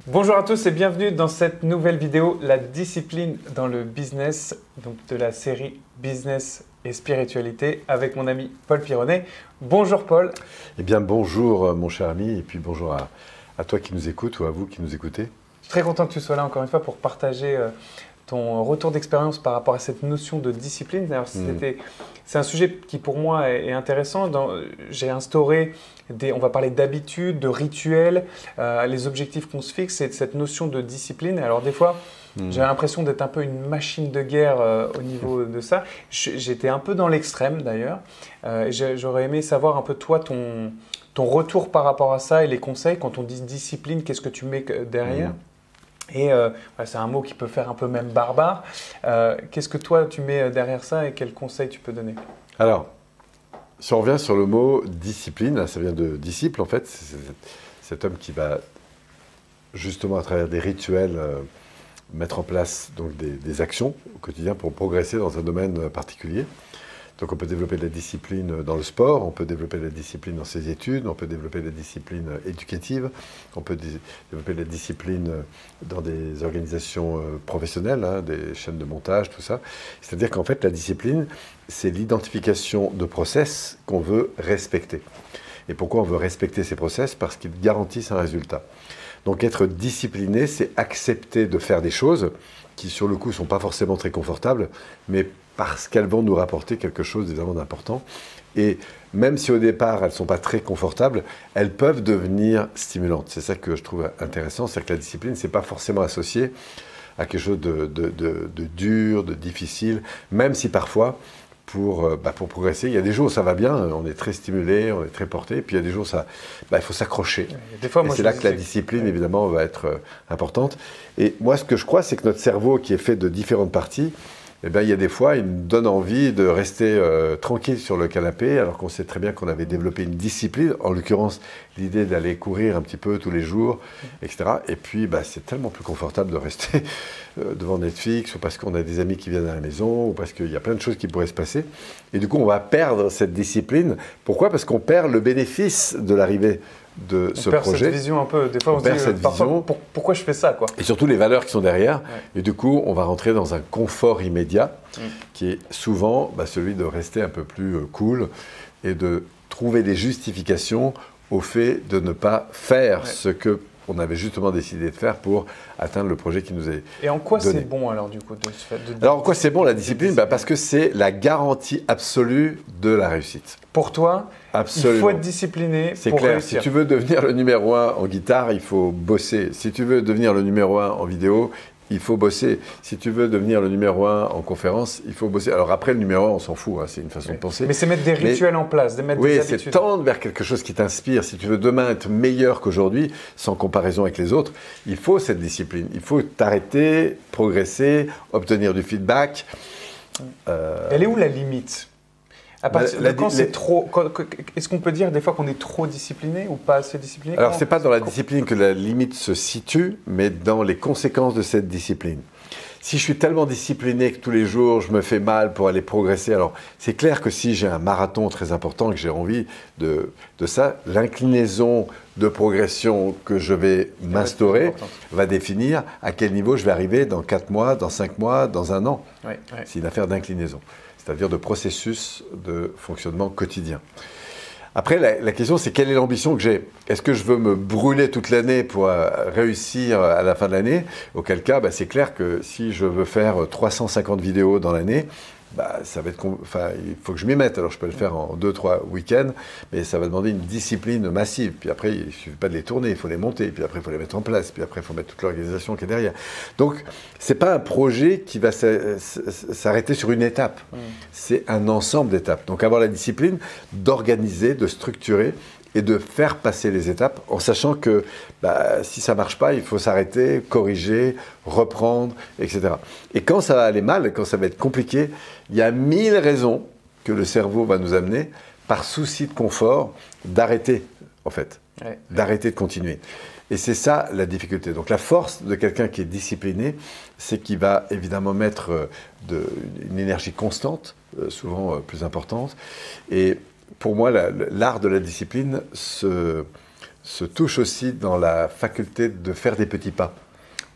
Bonjour à tous et bienvenue dans cette nouvelle vidéo, la discipline dans le business, donc de la série Business et Spiritualité avec mon ami Paul Pironnet. Bonjour Paul. Eh bien bonjour mon cher ami et puis bonjour à toi qui nous écoutes ou à vous qui nous écoutez. Je suis très content que tu sois là encore une fois pour partager ton retour d'expérience par rapport à cette notion de discipline. D'ailleurs, c'est un sujet qui pour moi est intéressant. J'ai instauré, on va parler d'habitudes, de rituels, les objectifs qu'on se fixe et de cette notion de discipline. Alors des fois, j'ai l'impression d'être un peu une machine de guerre au niveau de ça. J'étais un peu dans l'extrême d'ailleurs. J'aurais aimé savoir un peu toi, ton retour par rapport à ça et les conseils. Quand on dit discipline, qu'est-ce que tu mets derrière ? Et c'est un mot qui peut faire un peu même barbare. Qu'est-ce que toi tu mets derrière ça et quels conseils tu peux donner? Alors, si on revient sur le mot discipline, ça vient de disciple en fait, c'est cet homme qui va justement à travers des rituels mettre en place donc, des actions au quotidien pour progresser dans un domaine particulier. Donc on peut développer de la discipline dans le sport, on peut développer de la discipline dans ses études, on peut développer de la discipline éducative, on peut développer de la discipline dans des organisations professionnelles, hein, des chaînes de montage, tout ça. C'est-à-dire qu'en fait la discipline, c'est l'identification de process qu'on veut respecter. Et pourquoi on veut respecter ces process? Parce qu'ils garantissent un résultat. Donc être discipliné, c'est accepter de faire des choses qui sur le coup ne sont pas forcément très confortables, mais parce qu'elles vont nous rapporter quelque chose d'évidemment d'important. Et même si au départ, elles ne sont pas très confortables, elles peuvent devenir stimulantes. C'est ça que je trouve intéressant, c'est que la discipline, ce n'est pas forcément associé à quelque chose de dur, de difficile, même si parfois, pour progresser, il y a des jours où ça va bien, on est très stimulé, on est très porté, et puis il y a des jours où il faut s'accrocher. Et c'est là que la discipline, évidemment, va être importante. Et moi, ce que je crois, c'est que notre cerveau, qui est fait de différentes parties, eh bien, il y a des fois, il nous donne envie de rester tranquille sur le canapé, alors qu'on sait très bien qu'on avait développé une discipline, en l'occurrence, l'idée d'aller courir un petit peu tous les jours, etc. Et puis, c'est tellement plus confortable de rester devant Netflix, ou parce qu'on a des amis qui viennent à la maison, ou parce qu'il y a plein de choses qui pourraient se passer. Et du coup, on va perdre cette discipline. Pourquoi? Parce qu'on perd le bénéfice de l'arrivée de ce projet. On perd cette vision un peu, des fois on se dit parfois, pourquoi je fais ça quoi. Et surtout les valeurs qui sont derrière. Ouais. Et du coup, on va rentrer dans un confort immédiat qui est souvent celui de rester un peu plus cool et de trouver des justifications au fait de ne pas faire ce que on avait justement décidé de faire pour atteindre le projet qui nous est Et en quoi donné. C'est bon alors du coup Alors en quoi c'est bon la discipline? Parce que c'est la garantie absolue de la réussite. Pour toi, absolument. Il faut être discipliné pour clair. réussir. Si tu veux devenir le numéro 1 en guitare, il faut bosser. Si tu veux devenir le numéro 1 en vidéo, il faut bosser. Si tu veux devenir le numéro 1 en conférence, il faut bosser. Alors après, le numéro 1, on s'en fout, hein, c'est une façon de penser. Mais c'est mettre des rituels en place, mettre des habitudes. Oui, c'est tendre vers quelque chose qui t'inspire. Si tu veux demain être meilleur qu'aujourd'hui, sans comparaison avec les autres, il faut cette discipline. Il faut t'arrêter, progresser, obtenir du feedback. Elle est où la limite? À partir de quand c'est trop, est-ce qu'on peut dire des fois qu'on est trop discipliné ou pas assez discipliné? Alors, ce n'est pas dans la discipline que la limite se situe, mais dans les conséquences de cette discipline. Si je suis tellement discipliné que tous les jours, je me fais mal pour aller progresser, alors c'est clair que si j'ai un marathon très important et que j'ai envie de ça, l'inclinaison de progression que je vais m'instaurer va définir à quel niveau je vais arriver dans 4 mois, dans 5 mois, dans 1 an. C'est une affaire d'inclinaison, c'est-à-dire de processus de fonctionnement quotidien. Après, la question, c'est quelle est l'ambition que j'ai? Est-ce que je veux me brûler toute l'année pour réussir à la fin de l'année? Auquel cas, c'est clair que si je veux faire 350 vidéos dans l'année, ça va être, il faut que je m'y mette. Alors, je peux le faire en 2-3 week-ends, mais ça va demander une discipline massive. Puis après, il ne suffit pas de les tourner, il faut les monter. Puis après, il faut les mettre en place. Puis après, il faut mettre toute l'organisation qui est derrière. Donc, ce n'est pas un projet qui va s'arrêter sur une étape. C'est un ensemble d'étapes. Donc, avoir la discipline d'organiser, de structurer et de faire passer les étapes en sachant que si ça ne marche pas, il faut s'arrêter, corriger, reprendre, etc. Et quand ça va aller mal, quand ça va être compliqué, il y a 1000 raisons que le cerveau va nous amener, par souci de confort, d'arrêter, en fait, d'arrêter de continuer. Et c'est ça la difficulté. Donc la force de quelqu'un qui est discipliné, c'est qu'il va évidemment mettre une énergie constante, souvent plus importante, et pour moi, l'art de la discipline se se touche aussi dans la faculté de faire des petits pas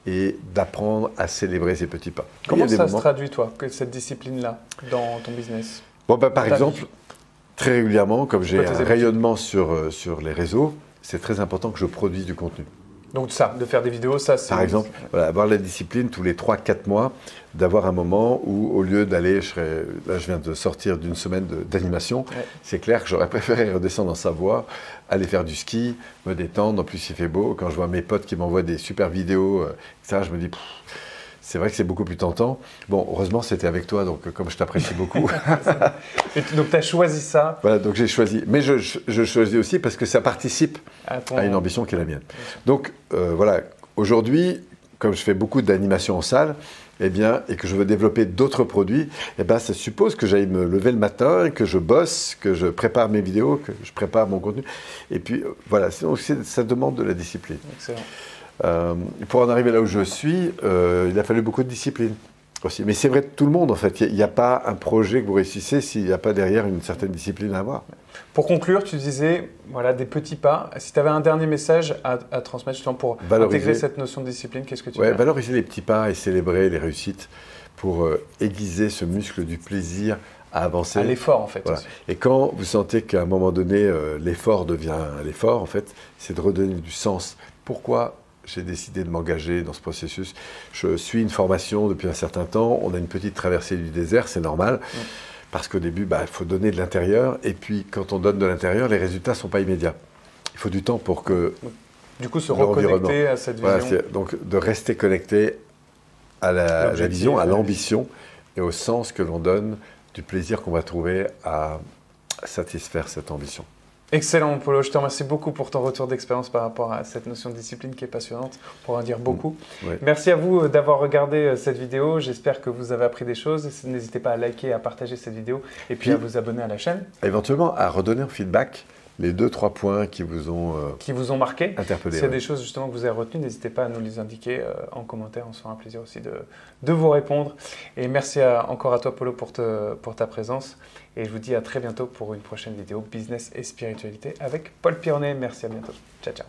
et d'apprendre à célébrer ces petits pas. Comment ça se traduit, toi, cette discipline-là, dans ton business? Bon, par exemple, très régulièrement, comme j'ai un rayonnement sur les réseaux, c'est très important que je produise du contenu. Donc ça, de faire des vidéos, ça c'est... Par exemple, voilà, avoir la discipline tous les 3-4 mois, d'avoir un moment où au lieu d'aller, là je viens de sortir d'une semaine d'animation, c'est clair que j'aurais préféré redescendre en Savoie, aller faire du ski, me détendre, en plus il fait beau, quand je vois mes potes qui m'envoient des super vidéos, etc., je me dis, c'est vrai que c'est beaucoup plus tentant. Bon, heureusement c'était avec toi, donc comme je t'apprécie beaucoup. Donc tu as choisi ça? Voilà, donc j'ai choisi. Mais je choisis aussi parce que ça participe à une ambition qui est la mienne. Donc voilà, aujourd'hui, comme je fais beaucoup d'animation en salle, eh bien, et que je veux développer d'autres produits, eh bien, ça suppose que j'aille me lever le matin, que je bosse, que je prépare mes vidéos, que je prépare mon contenu. Et puis voilà, donc ça demande de la discipline. Excellent. Pour en arriver là où je suis, il a fallu beaucoup de discipline aussi. Mais c'est vrai de tout le monde en fait. Il n'y a pas un projet que vous réussissez s'il n'y a pas derrière une certaine discipline à avoir. Pour conclure, tu disais voilà, des petits pas. Si tu avais un dernier message à transmettre justement pour intégrer cette notion de discipline, qu'est-ce que tu dirais? Valoriser les petits pas et célébrer les réussites pour aiguiser ce muscle du plaisir à avancer. À l'effort en fait. Voilà. Et quand vous sentez qu'à un moment donné, l'effort devient l'effort, en fait, c'est de redonner du sens. Pourquoi j'ai décidé de m'engager dans ce processus? Je suis une formation depuis un certain temps. On a une petite traversée du désert, c'est normal. Parce qu'au début, il faut donner de l'intérieur. Et puis, quand on donne de l'intérieur, les résultats ne sont pas immédiats. Il faut du temps pour que... Du coup, se reconnecter à cette vision. Voilà, donc, de rester connecté à la vision, à l'ambition et au sens que l'on donne du plaisir qu'on va trouver à satisfaire cette ambition. Excellent, Polo. Je te remercie beaucoup pour ton retour d'expérience par rapport à cette notion de discipline qui est passionnante. On pourra en dire beaucoup. Oui. Merci à vous d'avoir regardé cette vidéo. J'espère que vous avez appris des choses. N'hésitez pas à liker, à partager cette vidéo et puis à vous abonner à la chaîne. Éventuellement, à redonner en feedback les 2-3 points qui vous ont marqué, interpellé. S'il y a des choses justement que vous avez retenues, n'hésitez pas à nous les indiquer en commentaire. On se fera un plaisir aussi de vous répondre. Et merci encore à toi, Polo, pour ta présence. Et je vous dis à très bientôt pour une prochaine vidéo Business et Spiritualité avec Paul Pironnet. Merci, à bientôt. Ciao, ciao.